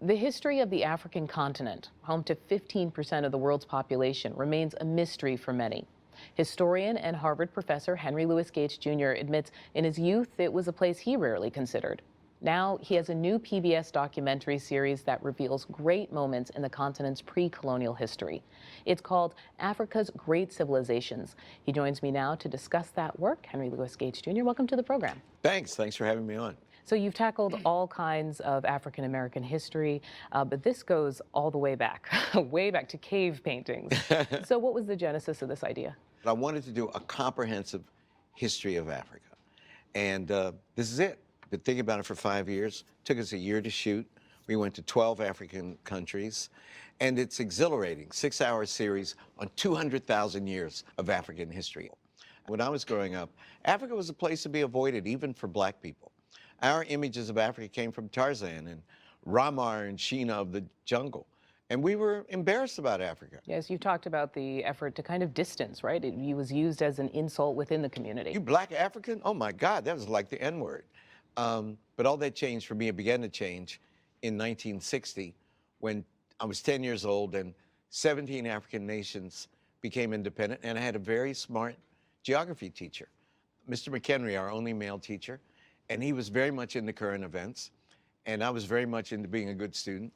The history of the African continent, home to 15% of the world's population, remains a mystery for many. Historian and Harvard professor Henry Louis Gates Jr. admits in his youth it was a place he rarely considered. Now he has a new PBS documentary series that reveals great moments in the continent's pre-colonial history. It's called Africa's Great Civilizations. He joins me now to discuss that work. Henry Louis Gates Jr., welcome to the program. Thanks for having me on. So you've tackled all kinds of African American history, but this goes all the way back, way back to cave paintings. So what was the genesis of this idea? I wanted to do a comprehensive history of Africa. And this is it. Been thinking about it for 5 years. Took us a year to shoot. We went to 12 African countries. And it's exhilarating. 6-hour series on 200,000 years of African history. When I was growing up, Africa was a place to be avoided, even for black people. Our images of Africa came from Tarzan and Ramar and Sheena of the jungle. And we were embarrassed about Africa. Yes, you talked about the effort to kind of distance, right? It was used as an insult within the community. You black African? Oh my God, that was like the N-word. But all that changed for me. It began to change in 1960 when I was 10 years old and 17 African nations became independent. And I had a very smart geography teacher, Mr. McHenry, our only male teacher. And he was very much into current events. And I was very much into being a good student.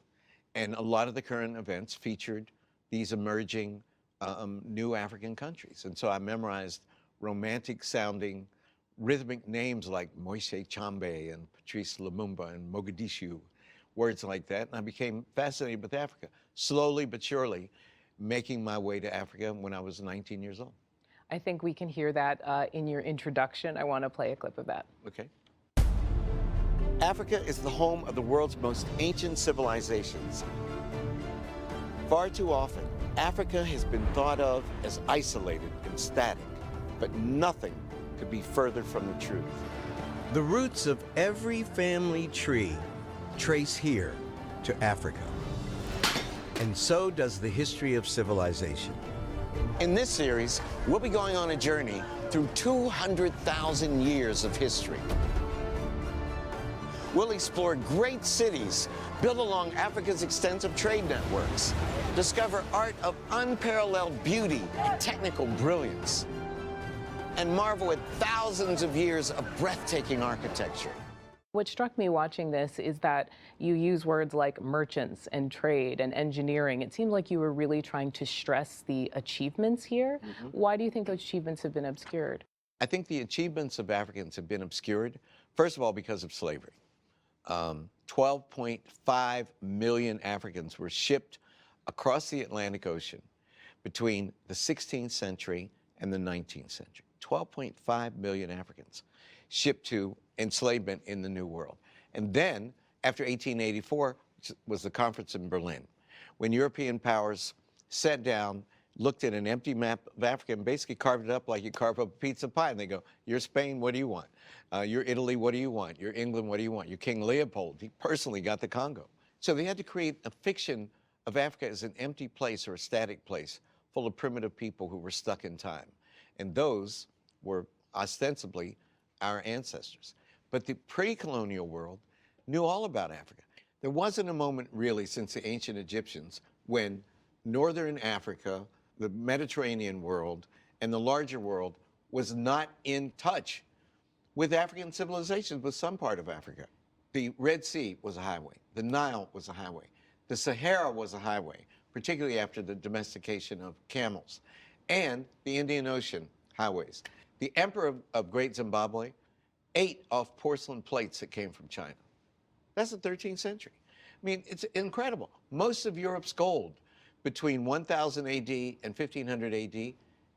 And a lot of the current events featured these emerging new African countries. And so I memorized romantic sounding rhythmic names like Moise Chambe and Patrice Lumumba and Mogadishu, words like that. And I became fascinated with Africa, slowly but surely making my way to Africa when I was 19 years old. I think we can hear that in your introduction. I want to play a clip of that. Okay. Africa is the home of the world's most ancient civilizations. Far too often, Africa has been thought of as isolated and static, but nothing could be further from the truth. The roots of every family tree trace here to Africa. And so does the history of civilization. In this series, we'll be going on a journey through 200,000 years of history. We'll explore great cities built along Africa's extensive trade networks, discover art of unparalleled beauty and technical brilliance, and marvel at thousands of years of breathtaking architecture. What struck me watching this is that you use words like merchants and trade and engineering. It seemed like you were really trying to stress the achievements here. Why do you think those achievements have been obscured? I think the achievements of Africans have been obscured, first of all, because of slavery. 12.5 million Africans were shipped across the Atlantic Ocean between the 16th century and the 19th century. 12.5 million Africans shipped to enslavement in the New World. And then, after 1884, which was the conference in Berlin, when European powers sat down, looked at an empty map of Africa and basically carved it up like you carve up a pizza pie. And they go, you're Spain, what do you want? You're Italy, what do you want? You're England, what do you want? You're King Leopold. He personally got the Congo. So they had to create a fiction of Africa as an empty place or a static place full of primitive people who were stuck in time. And those were ostensibly our ancestors. But the pre-colonial world knew all about Africa. There wasn't a moment really since the ancient Egyptians when northern Africa, the Mediterranean world, and the larger world was not in touch with African civilizations, with some part of Africa. The Red Sea was a highway. The Nile was a highway. The Sahara was a highway, particularly after the domestication of camels. And the Indian Ocean highways. The emperor of Great Zimbabwe ate off porcelain plates that came from China. That's the 13th century. I mean, it's incredible. Most of Europe's gold between 1000 AD and 1500 AD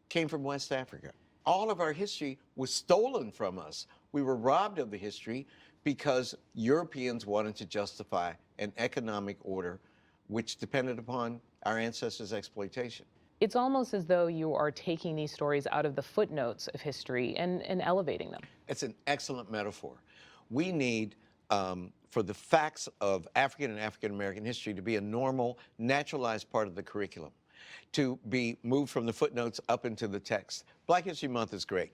came from West Africa. All of our history was stolen from us. We were robbed of the history because Europeans wanted to justify an economic order which depended upon our ancestors' exploitation. It's almost as though you are taking these stories out of the footnotes of history and elevating them. It's an excellent metaphor. We need, for the facts of African and African-American history to be a normal, naturalized part of the curriculum, to be moved from the footnotes up into the text. Black History Month is great,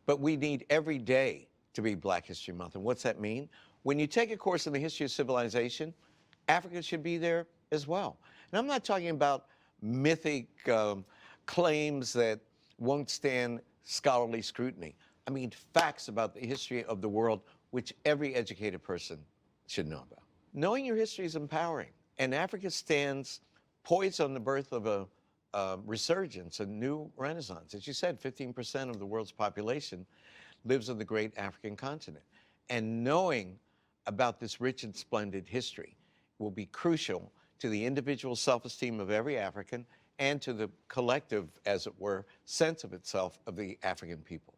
but we need every day to be Black History Month. And what's that mean? When you take a course in the history of civilization, Africa should be there as well. And I'm not talking about mythic claims that won't stand scholarly scrutiny. I mean facts about the history of the world, which every educated person should know about. Knowing your history is empowering, and Africa stands poised on the birth of a resurgence, a new renaissance. As you said, 15% of the world's population lives on the great African continent. And knowing about this rich and splendid history will be crucial to the individual self-esteem of every African and to the collective, as it were, sense of itself of the African people.